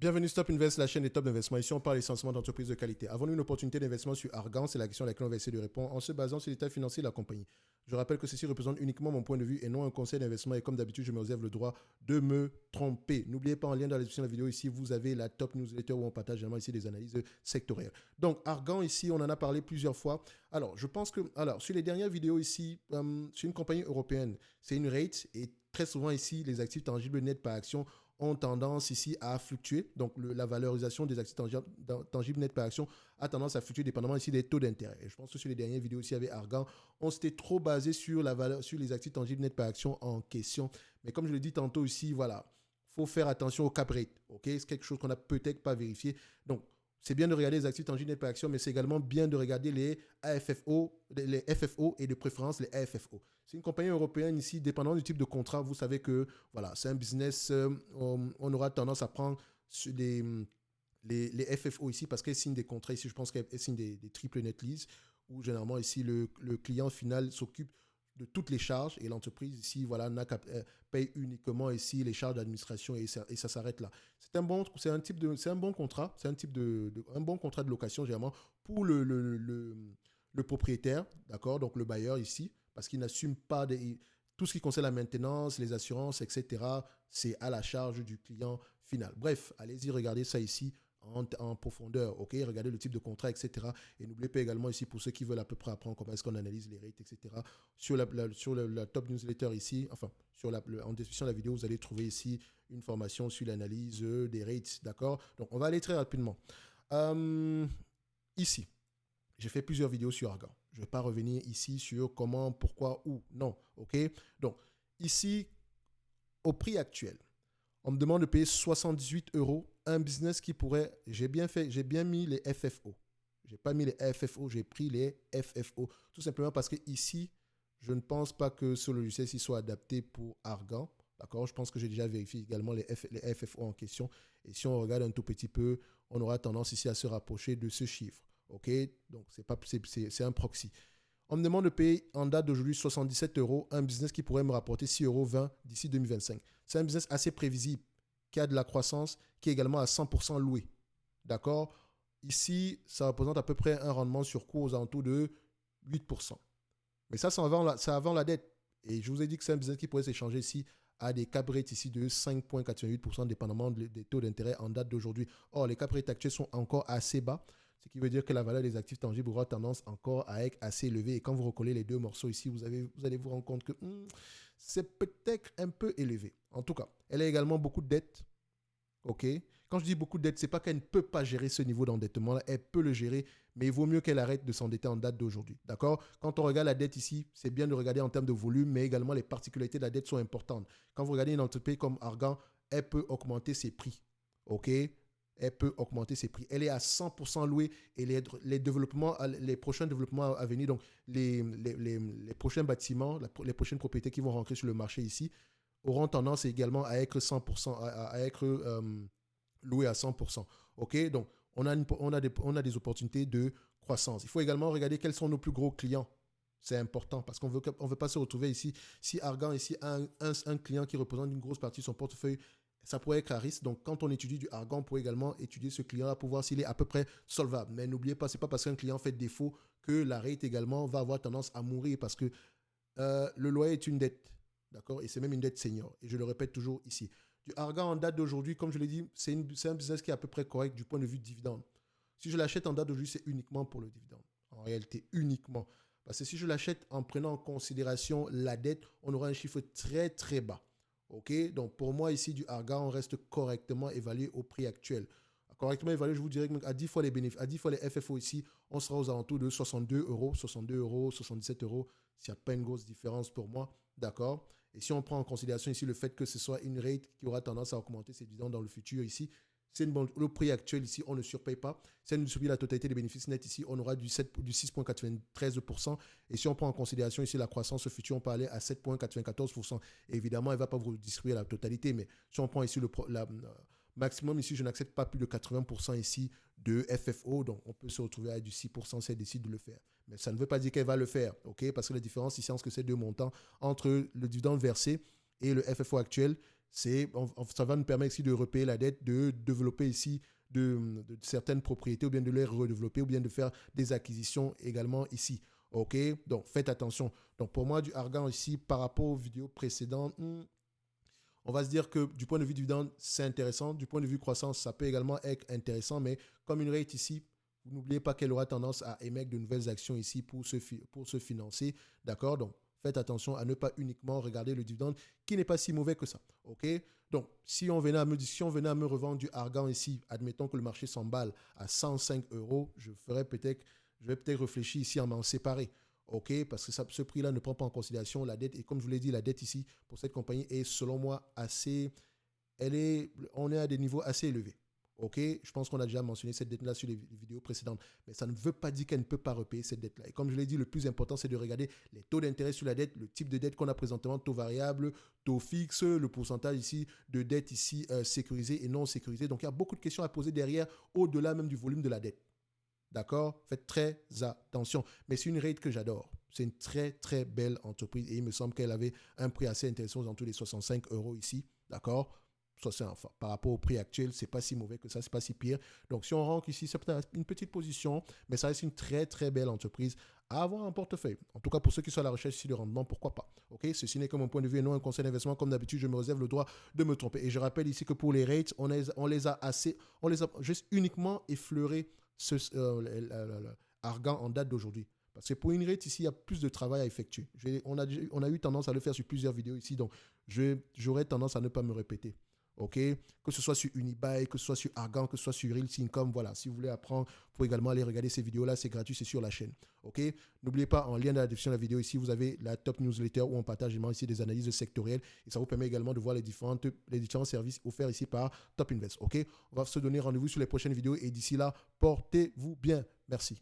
Bienvenue Stop Invest, la chaîne des top d'investissement. Ici, on parle essentiellement d'entreprises de qualité. Avons-nous une opportunité d'investissement sur Argan? C'est la question à laquelle on va essayer de répondre en se basant sur l'état financier de la compagnie. Je rappelle que ceci représente uniquement mon point de vue et non un conseil d'investissement. Et comme d'habitude, je me réserve le droit de me tromper. N'oubliez pas, en lien dans la description de la vidéo, ici, vous avez la top newsletter où on partage généralement ici des analyses sectorielles. Donc, Argan, ici, on en a parlé plusieurs fois. Alors, je pense que, sur les dernières vidéos ici, c'est une compagnie européenne. C'est une rate et très souvent ici, les actifs tangibles nets par action ont tendance ici à fluctuer. Donc, la valorisation des actifs tangibles nets par action a tendance à fluctuer dépendamment ici des taux d'intérêt. Et je pense que sur les dernières vidéos ici avec Argan, on s'était trop basé sur la valeur, sur les actifs tangibles nets par action en question. Mais comme je l'ai dit tantôt ici, voilà, faut faire attention au cap rate. Ok, c'est quelque chose qu'on n'a peut-être pas vérifié. Donc, c'est bien de regarder les actifs tangibles nets par action, mais c'est également bien de regarder les AFFO, les FFO et de préférence les AFFO. C'est une compagnie européenne ici, dépendant du type de contrat, vous savez que voilà, c'est un business, on aura tendance à prendre sur les FFO ici parce qu'elles signent des contrats ici, je pense qu'elles signent des triple net lease où généralement ici le client final s'occupe de toutes les charges et l'entreprise ici voilà paye uniquement ici les charges d'administration et ça s'arrête là. C'est un bon contrat, c'est un bon contrat de location généralement pour le propriétaire, d'accord, donc le bailleur ici parce qu'il n'assume pas tout ce qui concerne la maintenance, les assurances, etc. C'est à la charge du client final. Bref, allez-y, regardez ça ici en profondeur, ok, regardez le type de contrat, etc. Et n'oubliez pas également ici, pour ceux qui veulent à peu près apprendre comment est-ce qu'on analyse les rates, etc. Sur la top newsletter ici, enfin, en description de la vidéo, vous allez trouver ici une formation sur l'analyse des rates, d'accord. Donc, on va aller très rapidement. Ici, j'ai fait plusieurs vidéos sur Argan. Je ne vais pas revenir ici sur comment, pourquoi, où, non, ok. Donc, ici, au prix actuel, on me demande de payer 78 euros un business qui pourrait... J'ai bien mis les FFO. Je n'ai pas mis les FFO, j'ai pris les FFO. Tout simplement parce que ici, je ne pense pas que ce logiciel-ci soit adapté pour Argan. D'accord? Je pense que j'ai déjà vérifié également les FFO en question. Et si on regarde un tout petit peu, on aura tendance ici à se rapprocher de ce chiffre. OK? Donc, c'est un proxy. On me demande de payer en date d'aujourd'hui 77 euros un business qui pourrait me rapporter 6,20 euros d'ici 2025. C'est un business assez prévisible, qui a de la croissance, qui est également à 100% loué. D'accord? Ici, ça représente à peu près un rendement sur cours aux alentours de 8%. Mais ça avant la dette. Et je vous ai dit que c'est un business qui pourrait s'échanger ici à des cap rates ici de 5,88% dépendamment des taux d'intérêt en date d'aujourd'hui. Or, les cap rates actuels sont encore assez bas, ce qui veut dire que la valeur des actifs tangibles aura tendance encore à être assez élevée. Et quand vous recollez les deux morceaux ici, vous allez vous rendre compte que c'est peut-être un peu élevé. En tout cas, elle a également beaucoup de dettes. OK? Quand je dis beaucoup de dettes, ce n'est pas qu'elle ne peut pas gérer ce niveau d'endettement. Elle peut le gérer, mais il vaut mieux qu'elle arrête de s'endetter en date d'aujourd'hui. D'accord? Quand on regarde la dette ici, c'est bien de regarder en termes de volume, mais également les particularités de la dette sont importantes. Quand vous regardez une entreprise comme Argan, elle peut augmenter ses prix. OK? Elle peut augmenter ses prix. Elle est à 100% louée et les prochains développements à venir, donc les prochains bâtiments, les prochaines propriétés qui vont rentrer sur le marché ici, auront tendance également à être 100%, à être loués à 100%. OK? Donc, on a des opportunités de croissance. Il faut également regarder quels sont nos plus gros clients. C'est important parce qu'on ne veut pas se retrouver ici. Si Argan ici a un client qui représente une grosse partie de son portefeuille, ça pourrait être à risque. Donc, quand on étudie du Argan, on pourrait également étudier ce client-là pour voir s'il est à peu près solvable. Mais n'oubliez pas, ce n'est pas parce qu'un client fait défaut que la rate également va avoir tendance à mourir parce que le loyer est une dette. D'accord? Et c'est même une dette senior. Et je le répète toujours ici. Du Argan en date d'aujourd'hui, comme je l'ai dit, c'est un business qui est à peu près correct du point de vue dividende. Si je l'achète en date d'aujourd'hui, c'est uniquement pour le dividende. En réalité, uniquement. Parce que si je l'achète en prenant en considération la dette, on aura un chiffre très, très bas. OK? Donc, pour moi, ici, du Argan, on reste correctement évalué au prix actuel. Correctement évalué, je vous dirais qu'à 10 fois les bénéfices, à 10 fois les FFO ici, on sera aux alentours de 62 euros, 62 euros, 77 euros. S'il n'y a pas une grosse différence pour moi, d'accord. Et si on prend en considération ici le fait que ce soit une rate qui aura tendance à augmenter ses dividendes dans le futur ici, le prix actuel ici, on ne surpaye pas. Si on surpaye la totalité des bénéfices nets ici, on aura du 6,93%. Et si on prend en considération ici la croissance future, on peut aller à 7,94%. Et évidemment, elle ne va pas vous distribuer la totalité, mais si on prend ici maximum ici, je n'accepte pas plus de 80% ici de FFO, donc on peut se retrouver à du 6% si elle décide de le faire. Mais ça ne veut pas dire qu'elle va le faire, ok? Parce que la différence ici entre ces deux montants, entre le dividende versé et le FFO actuel, Ça va nous permettre ici de repayer la dette, de développer ici de certaines propriétés ou bien de les redévelopper ou bien de faire des acquisitions également ici. OK? Donc, faites attention. Donc, pour moi, du argan ici, par rapport aux vidéos précédentes, on va se dire que du point de vue dividende, c'est intéressant. Du point de vue croissance, ça peut également être intéressant. Mais comme une rate ici, vous n'oubliez pas qu'elle aura tendance à émettre de nouvelles actions ici pour se financer. D'accord? Donc, faites attention à ne pas uniquement regarder le dividende qui n'est pas si mauvais que ça. OK? Donc, si on venait à me revendre du argan ici, admettons que le marché s'emballe à 105 euros, je vais peut-être réfléchir ici à m'en séparer. OK, parce que ce prix-là ne prend pas en considération la dette. Et comme je vous l'ai dit, la dette ici, pour cette compagnie, est selon moi on est à des niveaux assez élevés. OK, je pense qu'on a déjà mentionné cette dette-là sur les vidéos précédentes. Mais ça ne veut pas dire qu'elle ne peut pas repayer cette dette-là. Et comme je l'ai dit, le plus important, c'est de regarder les taux d'intérêt sur la dette, le type de dette qu'on a présentement, taux variable, taux fixe, le pourcentage ici de dette ici sécurisée et non sécurisée. Donc, il y a beaucoup de questions à poser derrière, au-delà même du volume de la dette. D'accord? Faites très attention. Mais c'est une rate que j'adore. C'est une très, très belle entreprise. Et il me semble qu'elle avait un prix assez intéressant aux alentours des 65 euros ici. D'accord? Enfin, par rapport au prix actuel, c'est pas si mauvais que ça, c'est pas si pire. Donc, si on rentre ici, c'est peut-être une petite position, mais ça reste une très, très belle entreprise à avoir en portefeuille. En tout cas, pour ceux qui sont à la recherche ici de rendement, pourquoi pas? OK? Ceci n'est que mon point de vue et non un conseil d'investissement. Comme d'habitude, je me réserve le droit de me tromper. Et je rappelle ici que pour les rates, on les a juste uniquement effleurés argan en date d'aujourd'hui. Parce que pour une rate, ici, il y a plus de travail à effectuer. On a eu tendance à le faire sur plusieurs vidéos ici, donc j'aurais tendance à ne pas me répéter. OK? Que ce soit sur Unibuy, que ce soit sur Argan, que ce soit sur Real Income, voilà. Si vous voulez apprendre, vous pouvez également aller regarder ces vidéos-là, c'est gratuit, c'est sur la chaîne. OK? N'oubliez pas, en lien dans la description de la vidéo ici, vous avez la top newsletter où on partage également ici des analyses sectorielles et ça vous permet également de voir les différents services offerts ici par Top Invest. OK? On va se donner rendez-vous sur les prochaines vidéos et d'ici là, portez-vous bien. Merci.